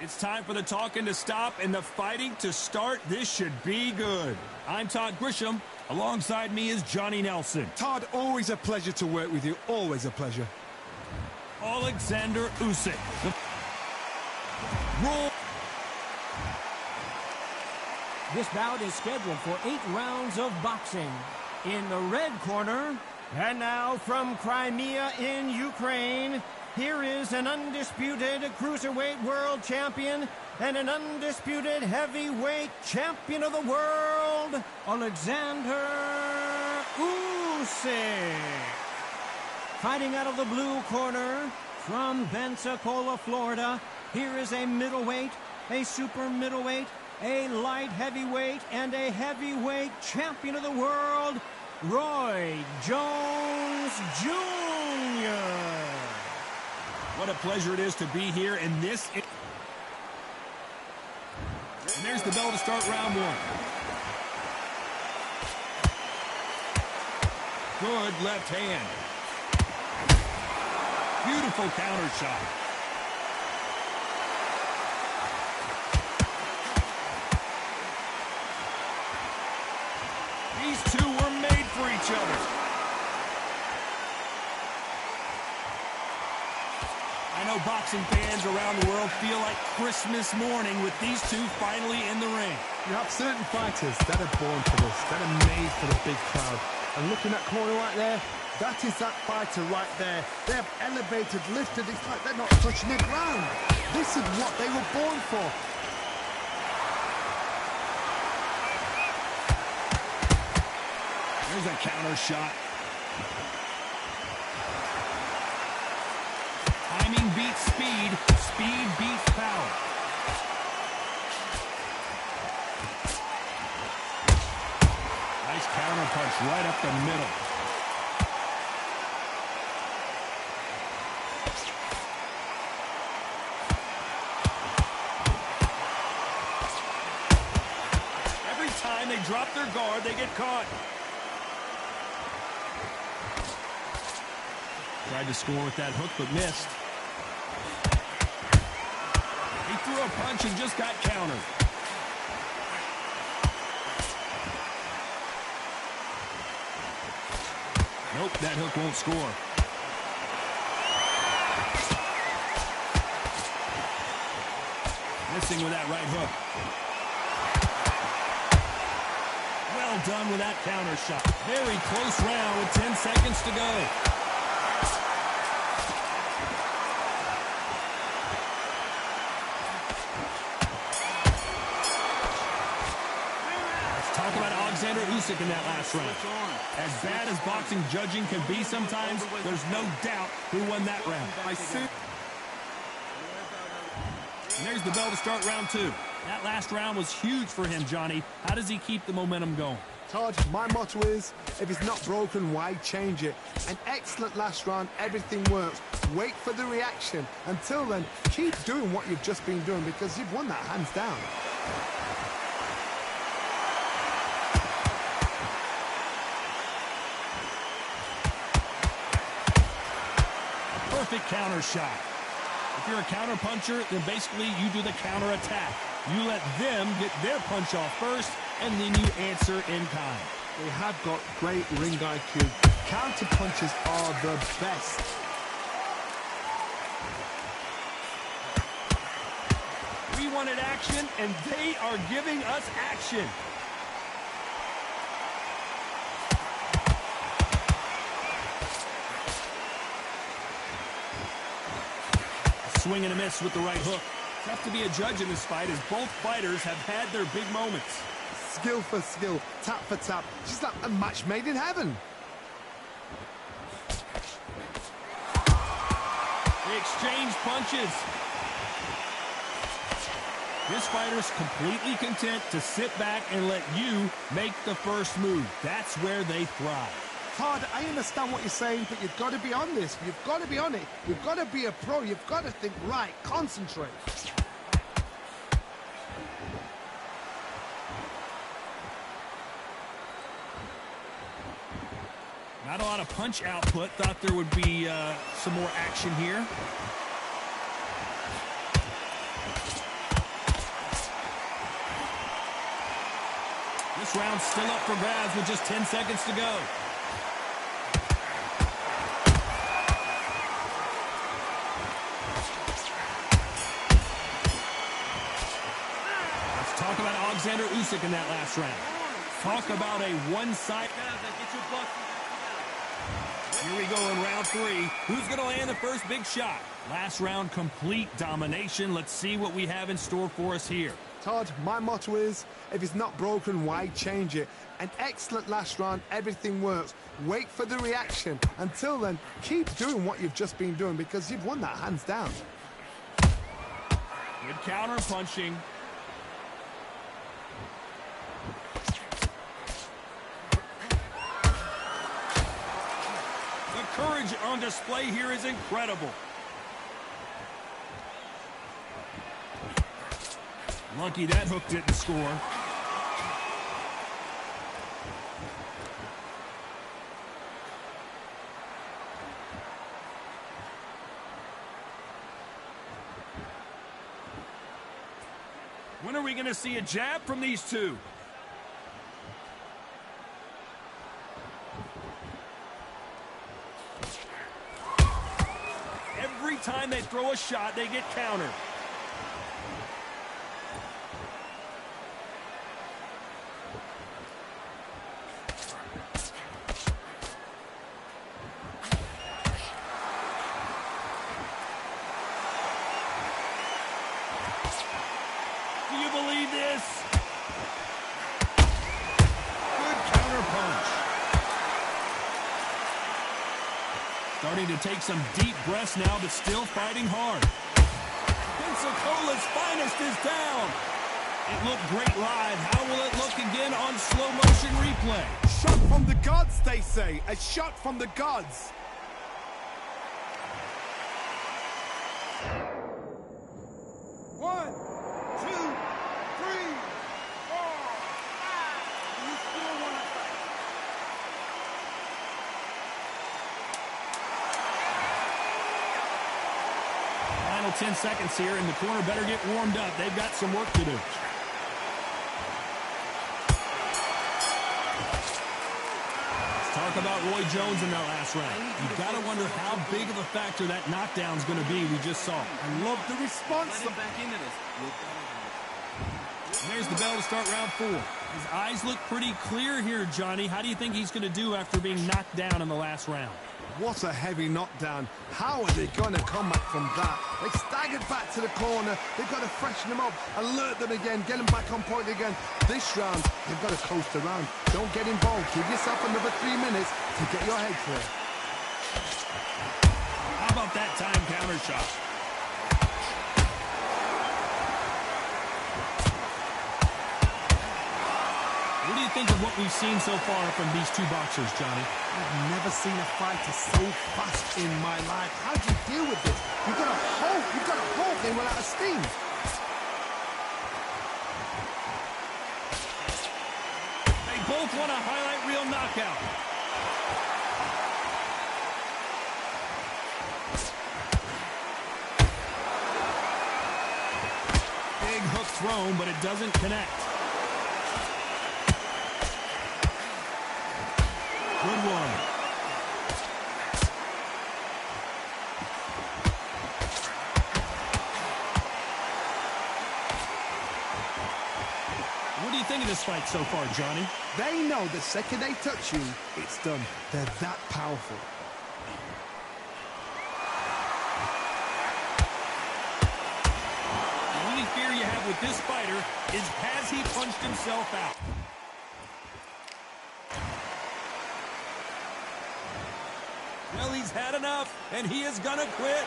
It's time for the talking to stop and the fighting to start. This should be good. I'm Todd Grisham. Alongside me is Johnny Nelson. Todd, always a pleasure to work with you. Always a pleasure. Alexander Usyk. Roll. This bout is scheduled for 8 rounds of boxing. In the red corner, and now from Crimea in Ukraine, here is an undisputed cruiserweight world champion and an undisputed heavyweight champion of the world, Alexander Usyk. Fighting out of the blue corner from Pensacola, Florida, here is a middleweight, a super middleweight, a light heavyweight, and a heavyweight champion of the world, Roy Jones Jr. What a pleasure it is to be here in this. And there's the bell to start round 1. Good left hand. Beautiful counter shot. These two were made for each other. I know boxing fans around the world feel like Christmas morning with these two finally in the ring. You have certain fighters that are born for this, that are made for the big crowd. And looking at that corner right there, that is that fighter right there. They have elevated, lifted, it's like they're not touching the ground. This is what they were born for. There's a counter shot. Timing beats speed. Speed beats power. Nice counter punch right up the middle. Every time they drop their guard, they get caught. Tried to score with that hook, but missed. He threw a punch and just got countered. Nope, that hook won't score. Missing with that right hook. Well done with that counter shot. Very close round with 10 seconds to go. Talk about Alexander Usyk in that last round. As bad as boxing judging can be sometimes, there's no doubt who won that round. And there's the bell to start round 2. That last round was huge for him, Johnny. How does he keep the momentum going? Todd, my motto is, if it's not broken, why change it? An excellent last round, everything works. Wait for the reaction. Until then, keep doing what you've just been doing because you've won that hands down. Perfect counter shot. If you're a counter puncher, then basically you do the counter attack. You let them get their punch off first, and then you answer in kind. They have got great ring IQ. Counter punches are the best. We wanted action, and they are giving us action. Swing and a miss with the right hook. Tough to be a judge in this fight as both fighters have had their big moments. Skill for skill, tap for tap. Just like a match made in heaven. They exchange punches. This fighter's completely content to sit back and let you make the first move. That's where they thrive. Todd, I understand what you're saying, but you've got to be on this. You've got to be on it. You've got to be a pro. You've got to think right. Concentrate. Not a lot of punch output. Thought there would be some more action here. This round's still up for grabs with just 10 seconds to go. Let's talk about Alexander Usyk in that last round. Talk about a one-sided. Here we go in round 3. Who's going to land the first big shot? Last round, complete domination. Let's see what we have in store for us here. Todd, my motto is, if it's not broken, why change it? An excellent last round, everything works. Wait for the reaction. Until then, keep doing what you've just been doing because you've won that hands down. Good counter punching. The courage on display here is incredible. Lucky that hook didn't score. When are we going to see a jab from these two? Every time they throw a shot, they get countered. Do you believe this? Good counter punch. Starting to take some deep breaths now, but still fighting hard. Pensacola's finest is down. It looked great live. How will it look again on slow motion replay? Shot from the gods, they say. A shot from the gods. Final 10 seconds here, and the corner better get warmed up. They've got some work to do. Let's talk about Roy Jones in that last round. You've got to wonder how big of a factor that knockdown's going to be we just saw. I love the response. And there's the bell to start round 4. His eyes look pretty clear here, Johnny. How do you think he's going to do after being knocked down in the last round? What a heavy knockdown. How are they going to come back from that? They staggered back to the corner. They've got to freshen them up, alert them again, get them back on point again. This round, they've got to coast around. Don't get involved. Give yourself another 3 minutes to get your head clear. How about that time counter shot? What do you think of what we've seen so far from these two boxers, Johnny? I've never seen a fighter so fast in my life. How do you deal with this? You've got to hope they run out of steam. They both want a highlight reel knockout. Big hook thrown, but it doesn't connect. Good one. What do you think of this fight so far, Johnny? They know the second they touch you, it's done. They're that powerful. The only fear you have with this fighter is has he punched himself out? Well, he's had enough, and he is gonna quit.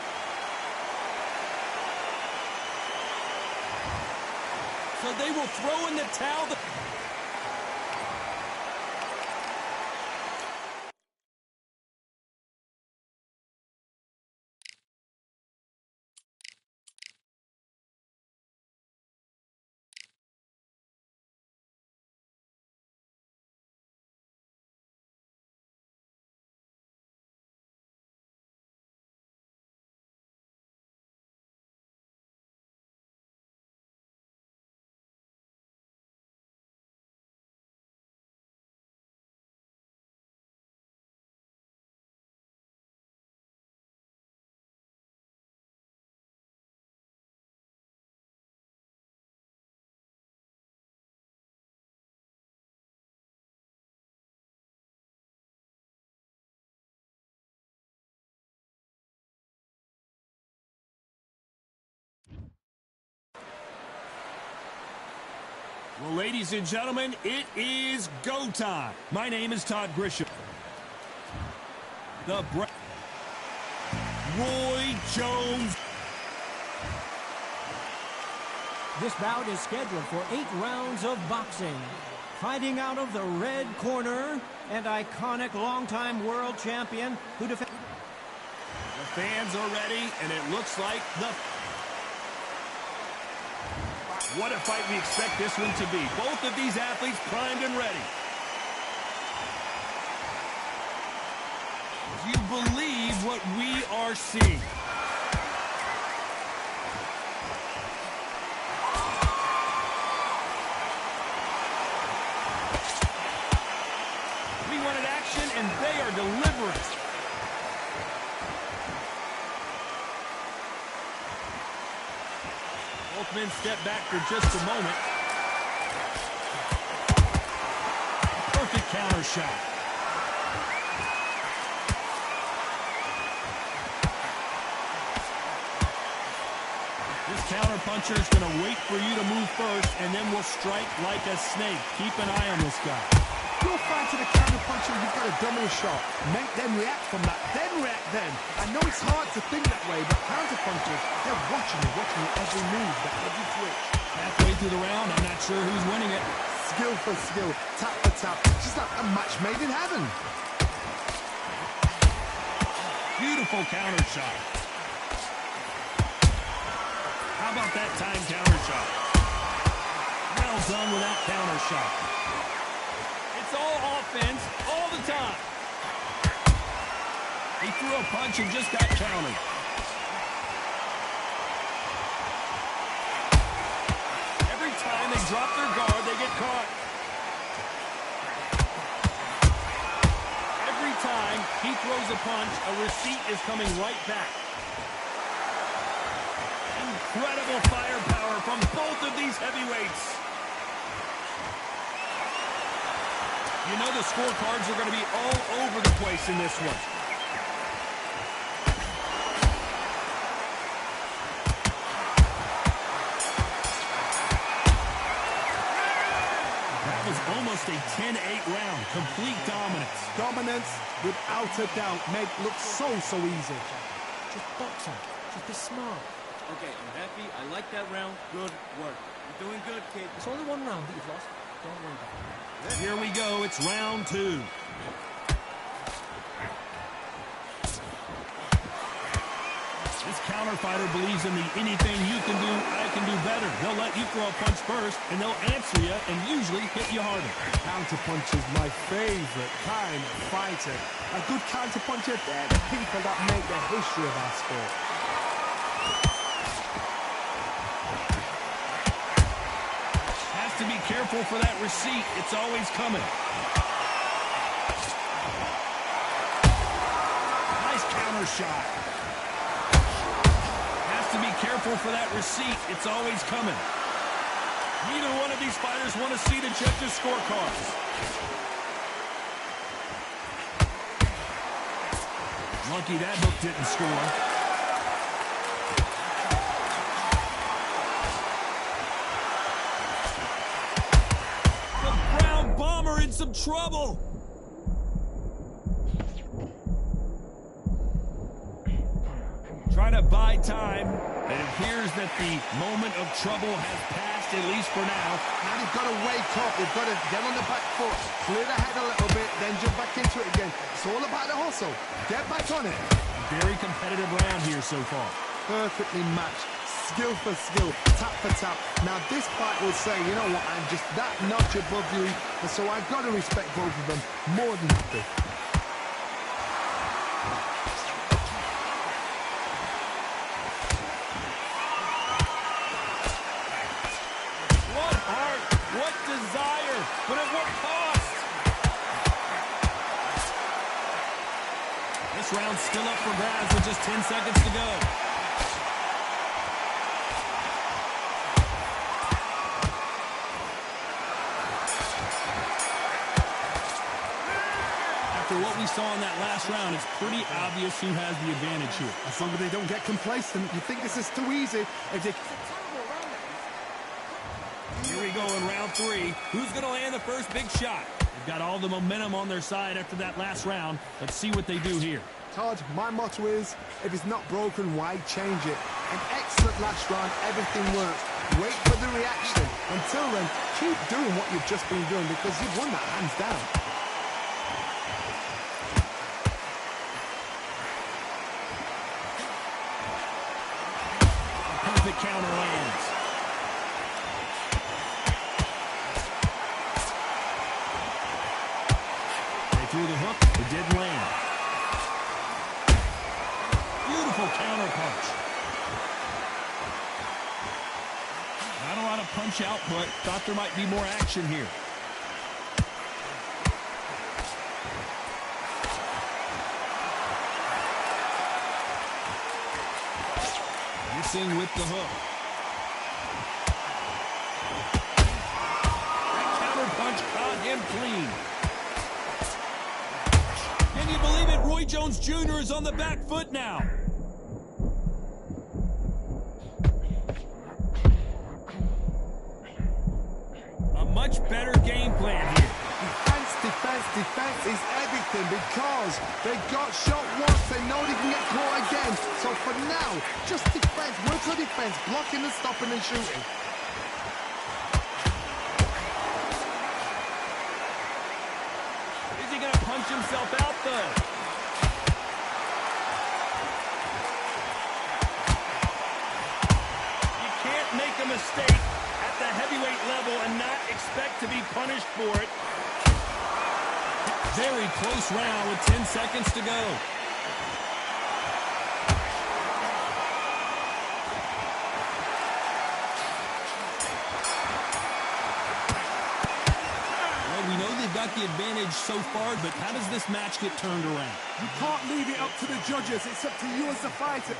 So they will throw in the towel. Well, ladies and gentlemen, it is go time. My name is Todd Grisham. Roy Jones. This bout is scheduled for 8 rounds of boxing. Fighting out of the red corner, and iconic longtime world champion who defends. The fans are ready, and it looks like what a fight we expect this one to be. Both of these athletes primed and ready. Do you believe what we are seeing? We wanted action, and they are delivering. Both men step back for just a moment. Perfect counter shot. This counter puncher is going to wait for you to move first, and then will strike like a snake. Keep an eye on this guy. You're fighting a counter puncher, you've got a dummy shot. Make them react from that, then react then. I know it's hard to think that way, but counter punchers, they're watching every move, that every twitch. Halfway through the round, I'm not sure who's winning it. Skill for skill, tap for tap, just like a match made in heaven. Beautiful counter shot. How about that time counter shot? Well done with that counter shot. It's all offense, all the time. He threw a punch and just got countered. Every time they drop their guard, they get caught. Every time he throws a punch, a receipt is coming right back. Incredible firepower from both of these heavyweights. You know the scorecards are going to be all over the place in this one. That was almost a 10-8 round. Complete dominance. Dominance, without a doubt, made look so easy. Just box him. Just be smart. Okay, I'm happy. I like that round. Good work. You're doing good, kid. It's only one round that you've lost. Don't worry about it. Here we go. It's round 2. This counter fighter believes in the anything you can do, I can do better. They'll let you throw a punch first, and they'll answer you and usually hit you harder. Counter punch is my favorite kind of fighter. A good counter puncher, they're the people that make the history of our sport. Has to be careful for that receipt. It's always coming. Nice counter shot. Has to be careful for that receipt. It's always coming. Neither one of these fighters want to see the judges' scorecards. Lucky that hook didn't score. In some trouble. Try to buy time. It appears that the moment of trouble has passed, at least for now. Now they've got to wake up. They've got to get on the back foot, clear the head a little bit, then jump back into it again. It's all about the hustle. Get back on it. Very competitive round here so far. Perfectly matched. Skill for skill, tap for tap. Now this fight will say, you know what, I'm just that notch above you, and so I've got to respect both of them more than happy. What heart, what desire, but at what cost? This round's still up for grabs with just 10 seconds to go. What we saw in that last round, it's pretty obvious who has the advantage here. As long as they don't get complacent, you think this is too easy. If they... Here we go go in round 3. Who's going to land the first big shot? They've got all the momentum on their side after that last round. Let's see what they do here. Todd, my motto is, if it's not broken, why change it? An excellent last round, everything works. Wait for the reaction. Until then, keep doing what you've just been doing because you've won that hands down. Perfect counter lands. They threw the hook. It didn't land. Beautiful counter punch. Not a lot of punch output. Thought there might be more action here. Missing with the hook. That counter punch caught him clean. Can you believe it? Roy Jones Jr. is on the back foot now. A much better game plan here. Defense is everything because they got shot once. They know they can get caught again. So for now, just defense. Work on defense. Blocking and stopping and shooting. Is he going to punch himself out, though? You can't make a mistake at the heavyweight level and not expect to be punished for it. Very close round with 10 seconds to go. Well, we know they've got the advantage so far, but how does this match get turned around? You can't leave it up to the judges. It's up to you as the fighter.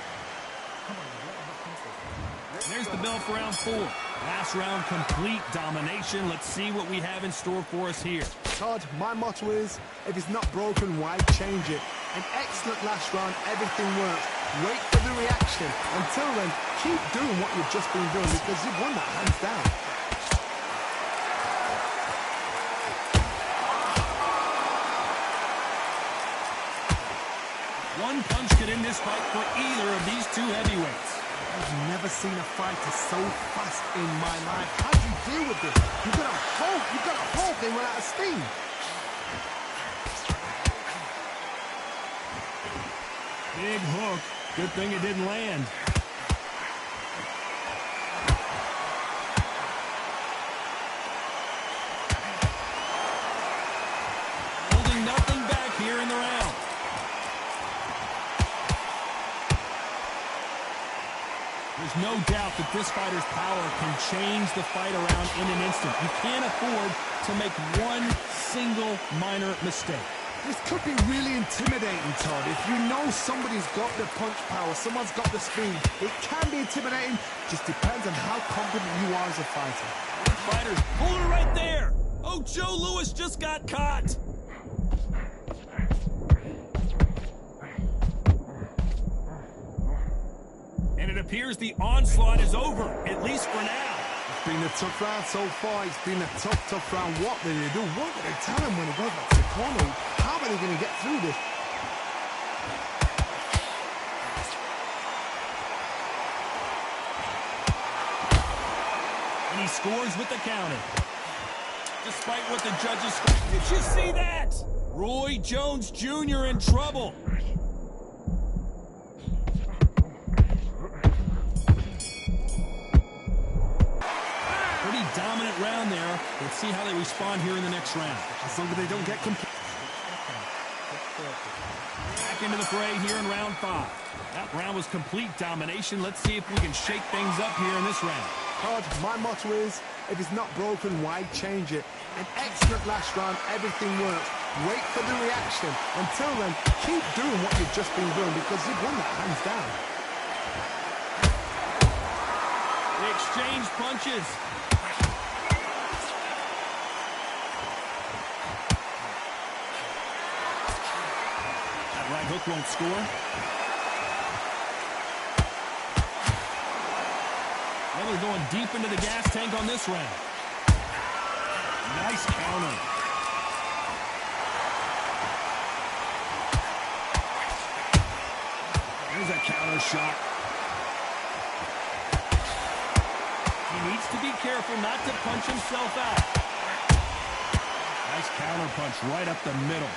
There's the bell for round 4. Last round, complete domination. Let's see what we have in store for us here. Todd, my motto is, if it's not broken, why change it? An excellent last round, everything works. Wait for the reaction. Until then, keep doing what you've just been doing because you've won that hands down. One punch could end this fight for either of these two heavyweights. I've never seen a fighter so fast in my life. How do you deal with this? You've got to hope they run out of steam. Big hook. Good thing it didn't land. Holding nothing back here in the round. There's no doubt that this fighter's power can change the fight around in an instant. You can't afford to make one single minor mistake. This could be really intimidating, Todd. If you know somebody's got the punch power, someone's got the speed, it can be intimidating. Just depends on how confident you are as a fighter. Fighters, hold it right there. Oh, Joe Louis just got caught. And it appears the onslaught is over, at least for now. It's been a tough round so far. It's been a tough round. What did they do? What did they tell him when he goes back to the corner? How are they going to get through this? And he scores with the counter. Despite what the judges scored. Did you see that? Roy Jones Jr. in trouble. Pretty dominant round there. Let's see how they respond here in the next round. As long as they don't get complete. Back into the fray here in round 5. That round was complete domination. Let's see if we can shake things up here in this round. Todd, my motto is, if it's not broken, why change it? An excellent last round, everything works. Wait for the reaction. Until then, keep doing what you've just been doing because you've won that hands down. They exchange punches. That right hook won't score. Well, they're going deep into the gas tank on this round. Nice counter. There's a counter shot. He needs to be careful not to punch himself out. Nice counter punch right up the middle.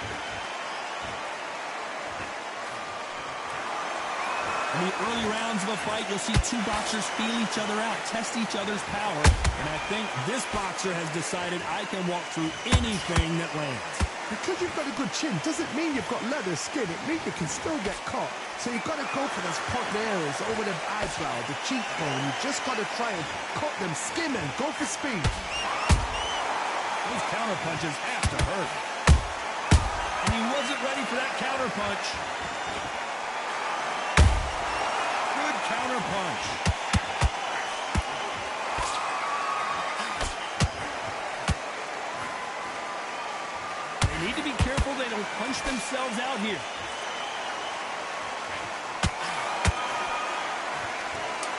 In the early rounds of a fight, you'll see two boxers feel each other out, test each other's power. And I think this boxer has decided I can walk through anything that lands. Because you've got a good chin doesn't mean you've got leather skin. It means you can still get caught. So you've got to go for those popped areas over the eyebrow, the cheekbone. You've just got to try and cut them, skim them, go for speed. Those counter punches have to hurt. And he wasn't ready for that counter punch. Good counter punch. They need to be careful they don't punch themselves out here.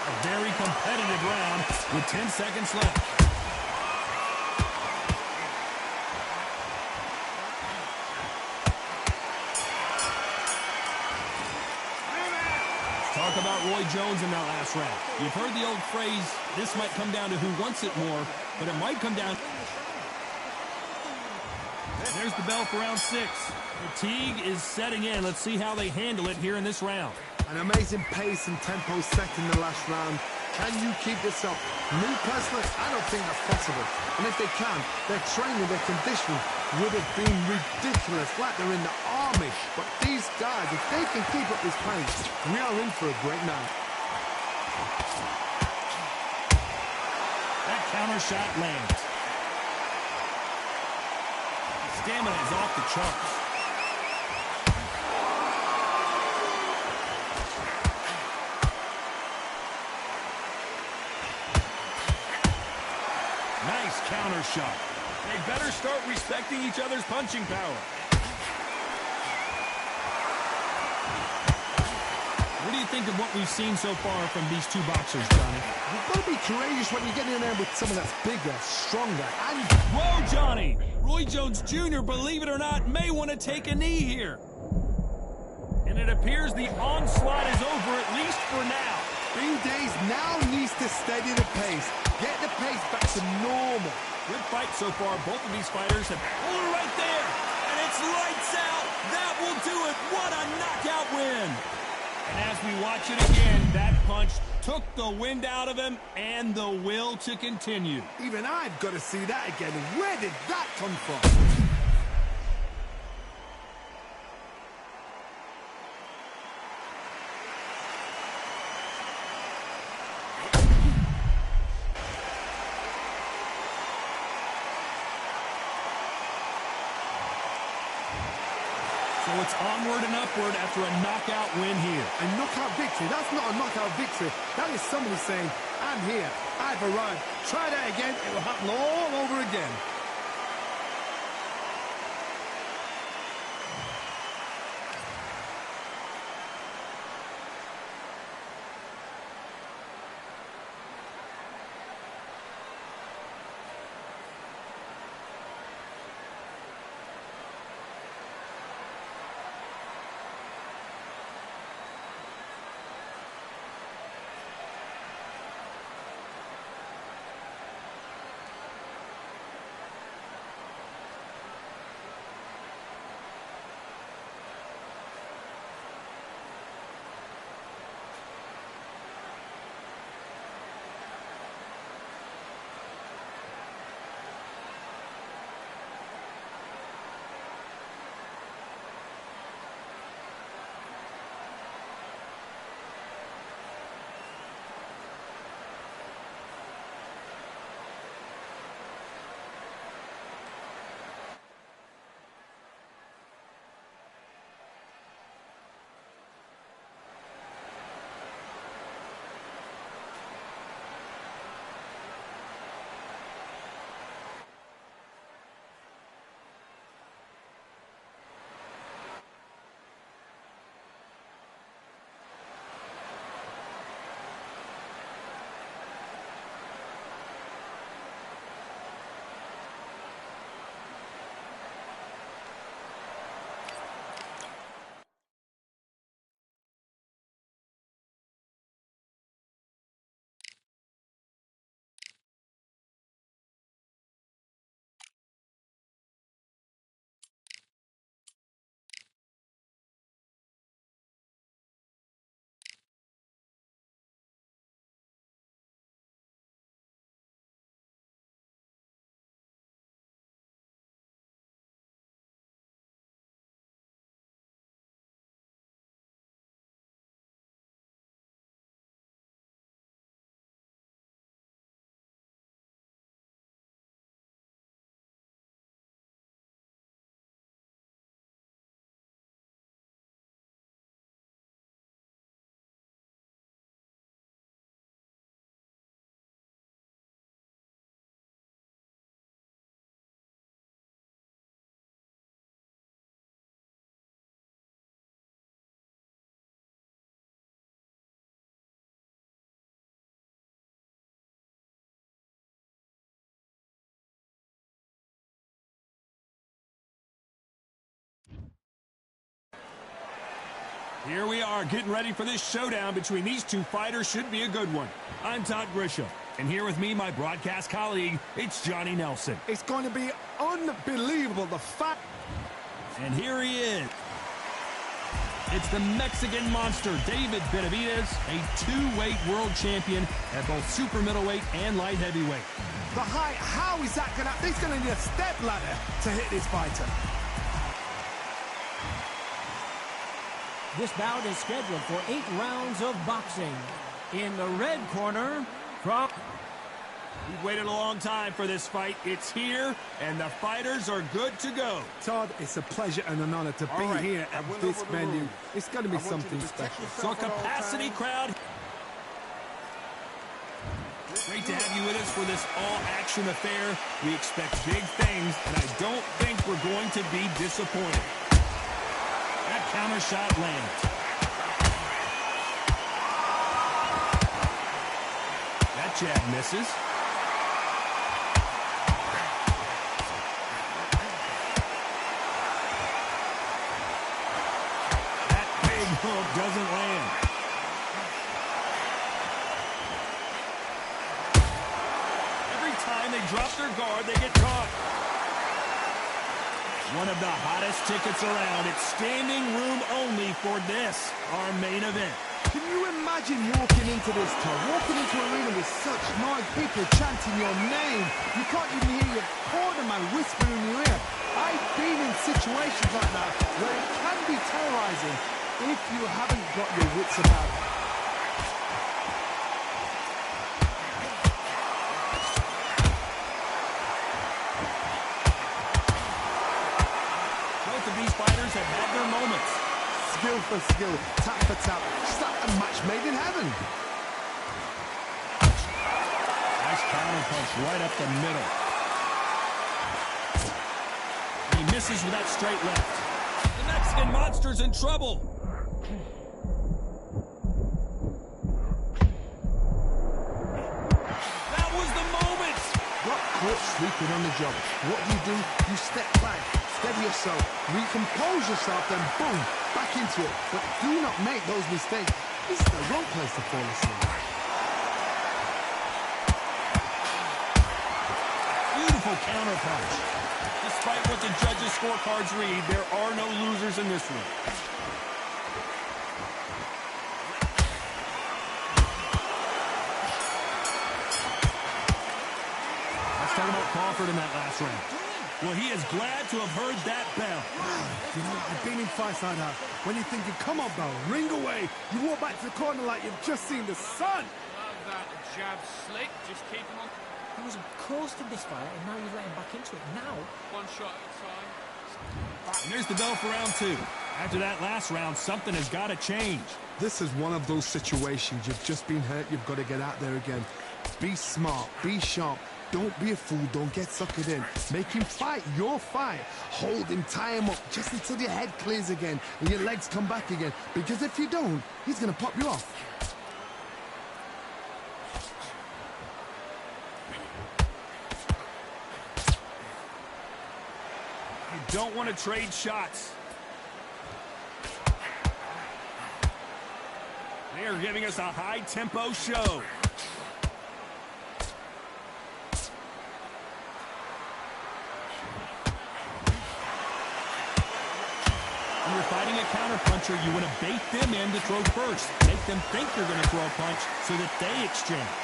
A very competitive round with 10 seconds left. Talk about Roy Jones in that last round. You've heard the old phrase, this might come down to who wants it more, but it might come down... There's the bell for round 6. Fatigue is setting in. Let's see how they handle it here in this round. An amazing pace and tempo set in the last round. Can you keep this up? Me personally, I don't think that's possible. And if they can, their training, their conditioning would have been ridiculous, like they're in the army. But these guys, if they can keep up this pace, we are in for a great night. That counter shot lands. Stamina is off the charts. Nice counter shot. They better start respecting each other's punching power. What do you think of what we've seen so far from these two boxers, Johnny? You've got to be courageous when you get in there with someone that's bigger, stronger, and... Whoa, Johnny! Roy Jones Jr., believe it or not, may want to take a knee here. And it appears the onslaught is over, at least for now. Bing Days now needs to steady the pace. Get the pace back to normal. Good fight so far. Both of these fighters have pulled it right there. And it's lights out. That will do it. What a knockout win. And as we watch it again, that punch took the wind out of him and the will to continue. Even I've got to see that again. Where did that come from? So it's onward and upward after a knockout win here. A knockout victory? That's not a knockout victory. That is somebody saying, I'm here, I've arrived. Try that again, it will happen all over again. Here we are getting ready for this showdown between these two fighters. Should be a good one. I'm Todd Grisham, and here with me, my broadcast colleague, it's Johnny Nelson. It's going to be unbelievable, the fact. And here he is. It's the Mexican monster, David Benavidez, a two-weight world champion at both super middleweight and light heavyweight. The height, how is that going to... He's going to need a step ladder to hit this fighter. This bout is scheduled for 8 rounds of boxing. In the red corner, from... We've waited a long time for this fight. It's here, and the fighters are good to go. Todd, it's a pleasure and an honor to be here at this venue. It's going to be something special. So a capacity crowd. Great to have you with us for this all-action affair. We expect big things, and I don't think we're going to be disappointed. That counter shot lands. That jab misses. Hook doesn't land. Every time they drop their guard, they get caught. One of the hottest tickets around. It's standing room only for this, our main event. Can you imagine walking into this, Todd? Walking into an arena with such noise, people chanting your name. You can't even hear your cornerman whispering in your ear. I've been in situations like that where it can be terrorizing if you haven't got your wits about it. Both of these fighters have had their moments. Skill for skill, tap for tap. Just like a match made in heaven. Nice counter punch right up the middle. He misses with that straight left. The Mexican monster's in trouble. Caught sleeping on the job. What do? You step back, steady yourself, recompose yourself, then boom, back into it. But do not make those mistakes. This is the wrong place to fall asleep. Beautiful counter punch. Despite what the judges' scorecards read, there are no losers in this one. Talking about Crawford in that last round. Well, he is glad to have heard that bell. You know, I've been in fights like that. When you're thinking, come on, bell, ring away. You walk back to the corner like you've just seen the sun. Love that jab slick. Just keep him on. He was close to this fight, and now you've let him back into it. Now, One shot at a time. And there's the bell for round 2. After that last round, something has got to change. This is one of those situations. You've just been hurt. You've got to get out there again. Be smart. Be sharp. Don't be a fool. Don't get suckered in. Make him fight your fight. Hold him, tie him up, just until your head clears again and your legs come back again. Because if you don't, he's going to pop you off. You don't want to trade shots. They are giving us a high-tempo show. When you're fighting a counterpuncher, you want to bait them in to throw first. Make them think you're going to throw a punch so that they exchange.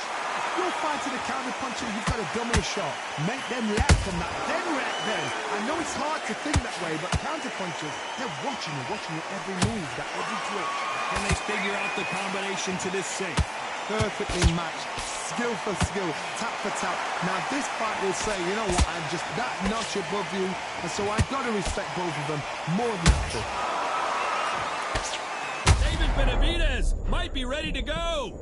You're fighting a counterpuncher, you've got to double a shot. Make them react from that, then react then. I know it's hard to think that way, but counterpunchers, they're watching your every move, that every twitch. Can they figure out the combination to this safe? Perfectly matched, skill for skill, tap for tap. Now this fight will say, you know what, I'm just that notch above you, and so I've got to respect both of them more than that. David Benavidez might be ready to go.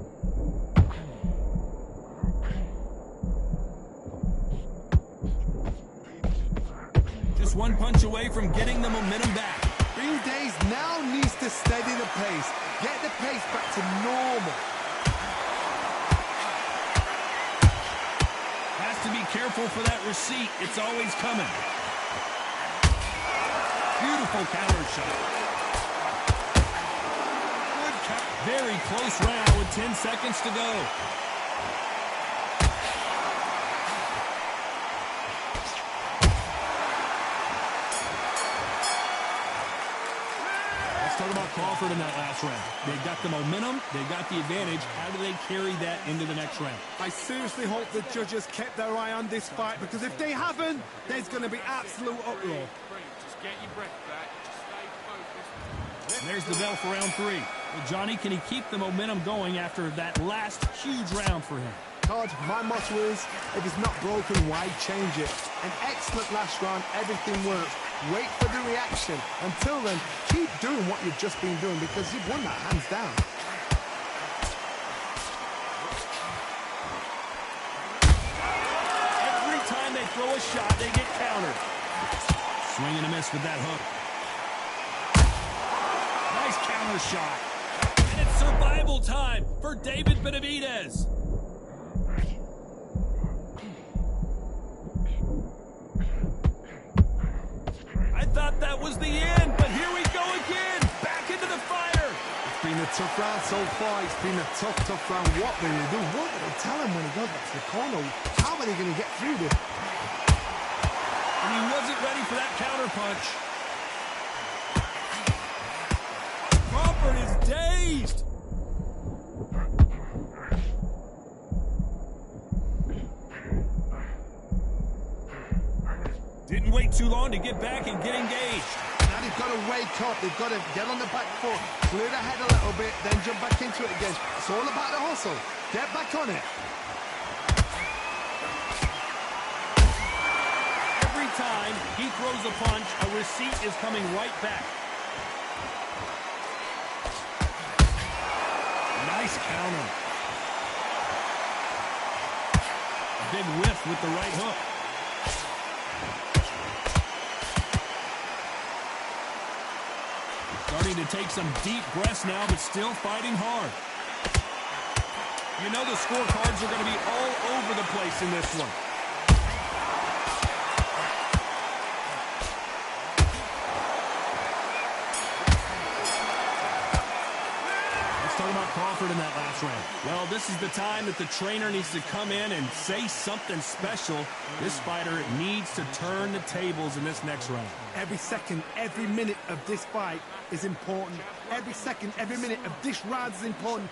Just one punch away from getting the momentum back. Days now needs to steady the pace, get the pace back to normal. Has to be careful for that receipt. It's always coming. Beautiful counter shot. Very close round with 10 seconds to go. Let's talk about Crawford in that last round. They got the momentum. They got the advantage. How do they carry that into the next round? I seriously hope the judges kept their eye on this fight, because if they haven't, there's going to be absolute uproar. Just get your breath back. Just stay focused. And there's the bell for round 3. Well, Johnny, can he keep the momentum going after that last huge round for him? Todd, my motto is, if it's not broken, why change it? An excellent last round, everything works. Wait for the reaction. Until then, keep doing what you've just been doing, because you've won that hands down. Every time they throw a shot, they get countered. Swing and a miss with that hook. Nice counter shot. And it's survival time for David Benavidez. I thought that was the end, but here we go again. Back into the fire. It's been a tough round so far. It's been a tough round. What will they do? What will they tell him when he goes back to the corner? How are they going to get through this? And he wasn't ready for that counter punch. Crawford is dazed. Didn't wait too long to get back and get engaged. Now they've got to wake up. They've got to get on the back foot, clear the head a little bit, then jump back into it again. It's all about the hustle. Get back on it. Every time he throws a punch, a receipt is coming right back. Nice counter. A big whiff with the right hook. Starting to take some deep breaths now, but still fighting hard. You know the scorecards are going to be all over the place in this one. Let's talk about Crawford in that last round. Well, this is the time that the trainer needs to come in and say something special. This fighter needs to turn the tables in this next round. Every second, every minute of this fight is important. Every second, every minute of this round is important.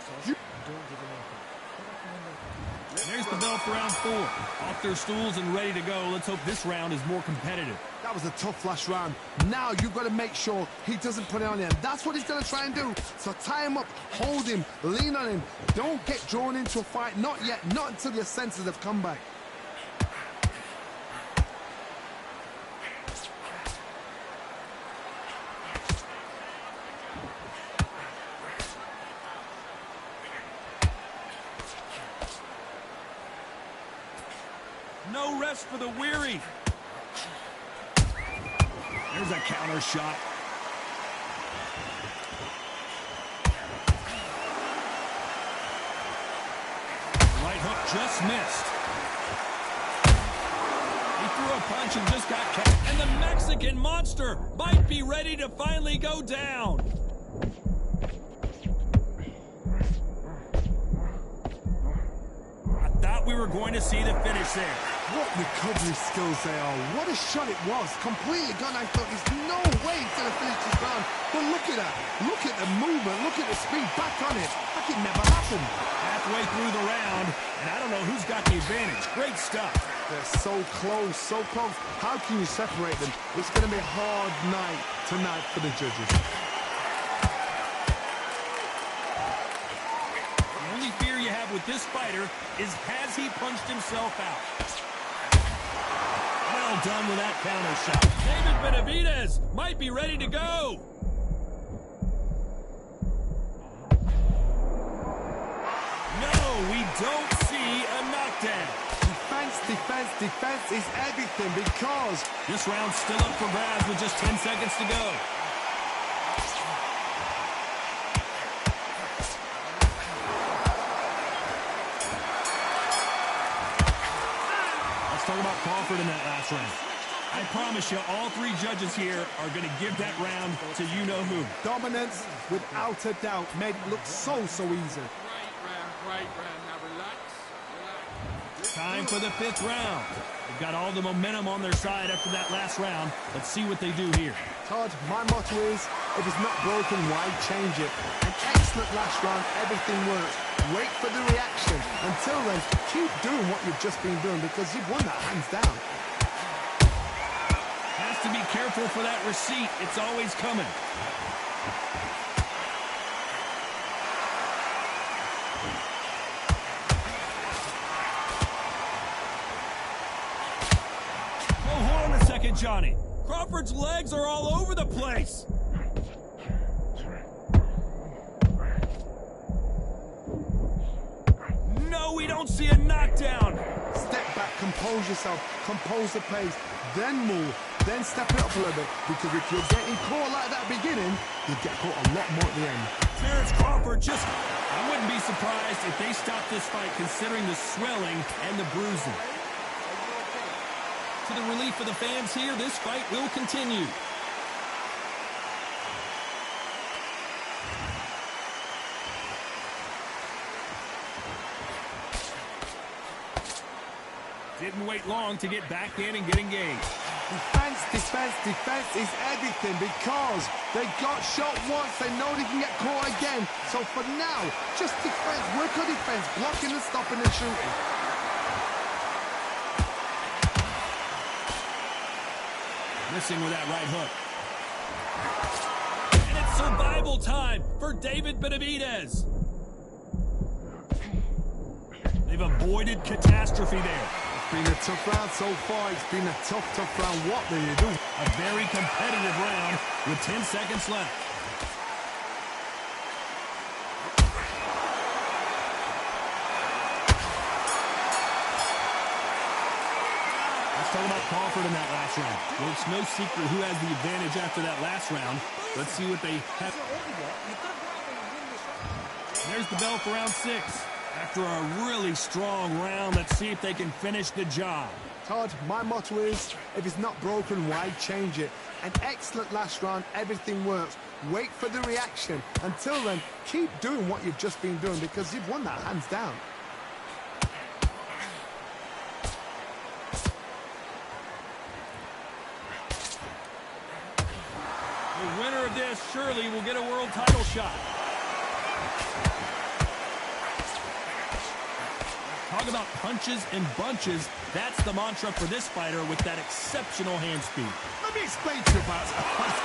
There's the bell for round 4. Off their stools and ready to go. Let's hope this round is more competitive. That was a tough last round. Now you've got to make sure he doesn't put it on him. That's what he's going to try and do. So tie him up, hold him, lean on him. Don't get drawn into a fight. Not yet. Not until your senses have come back. No rest for the weary. There's a counter shot. Right hook just missed. He threw a punch and just got caught. And the Mexican monster might be ready to finally go down. I thought we were going to see the finish there. What recovery skills they are. What a shot it was. Completely gone. I thought there's no way he's going to finish this round. But look at that. Look at the movement. Look at the speed. Back on it. Like it never happened. Halfway through the round, and I don't know who's got the advantage. Great stuff. They're so close, so close. How can you separate them? It's going to be a hard night tonight for the judges. The only fear you have with this fighter is, has he punched himself out? Well done with that counter shot. David Benavidez might be ready to go. No, we don't see a knockdown. Defense, defense, defense is everything, because This round's still up for grabs with just 10 seconds to go. Let's talk about Crawford in that last round. I promise you, all three judges here are going to give that round to you-know-who. Dominance, without a doubt, made it look so easy. Great round. Now relax. Time for the fifth round. They've got all the momentum on their side after that last round. Let's see what they do here. Todd, my motto is, if it's not broken, why change it? An excellent last round, everything works. Wait for the reaction. Until then, keep doing what you've just been doing because you've won that hands down. Has to be careful for that receipt. It's always coming. Oh, hold on a second, Johnny. Crawford's legs are all over the place. No, we don't see a knockdown. Step back, compose yourself, compose the pace, then move, then step it up a little bit. Because if you're getting caught like that beginning, you get caught a lot more at the end. Terrence Crawford I wouldn't be surprised if they stopped this fight considering the swelling and the bruising. To the relief of the fans here, this fight will continue. Didn't wait long to get back in and get engaged. Defense is everything because they got shot once, they know they can get caught again. So for now, just defense, work on defense, blocking and stopping and shooting. Missing with that right hook. And it's survival time for David Benavidez. They've avoided catastrophe there. It's been a tough round so far. It's been a tough round. What do you do? A very competitive round with 10 seconds left. Let's talk about Crawford in that last round. Well, it's no secret who has the advantage after that last round. Let's see what they have. There's the bell for round 6. After a really strong round, let's see if they can finish the job. Todd, my motto is, if it's not broken, why change it? An excellent last round, everything works. Wait for the reaction. Until then, keep doing what you've just been doing because you've won that hands down. The winner of this surely will get a world title shot. Talk about punches and bunches. That's the mantra for this fighter with that exceptional hand speed. Let me explain to you about a fast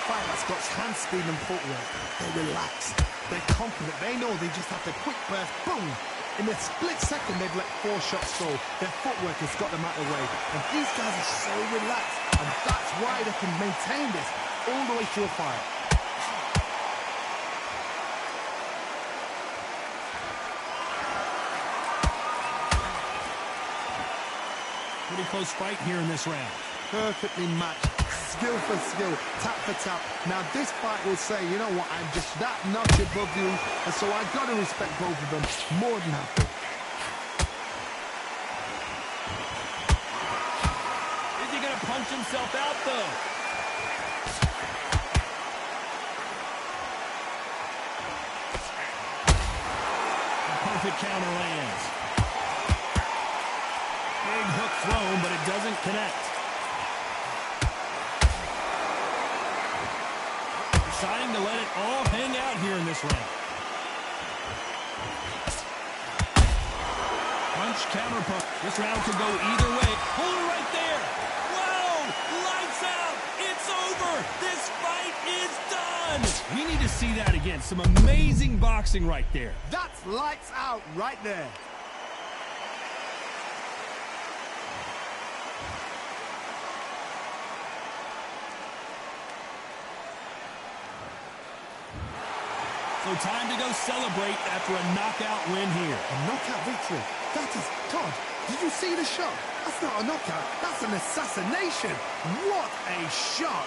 fighter that's got hand speed and footwork. They're relaxed. They're confident. They know they just have to quick burst, boom. In a split second, they've let 4 shots go. Their footwork has got them out of the way. And these guys are so relaxed. And that's why they can maintain this all the way through a fight. Pretty close fight here in this round. Perfectly matched, skill for skill, tap for tap. Now this fight will say, you know what, I'm just that notch above you, and so I've got to respect both of them more than happy. Is he going to punch himself out, though? A perfect counter lands. Big hook thrown, but it doesn't connect. Deciding to let it all hang out here in this round. Punch, counter punch. This round could go either way. Hold it right there. Whoa! Lights out. It's over. This fight is done. We need to see that again. Some amazing boxing right there. That's lights out right there. So time to go celebrate after a knockout win here. A knockout victory. That is, Todd, did you see the shot? That's not a knockout. That's an assassination. What a shot.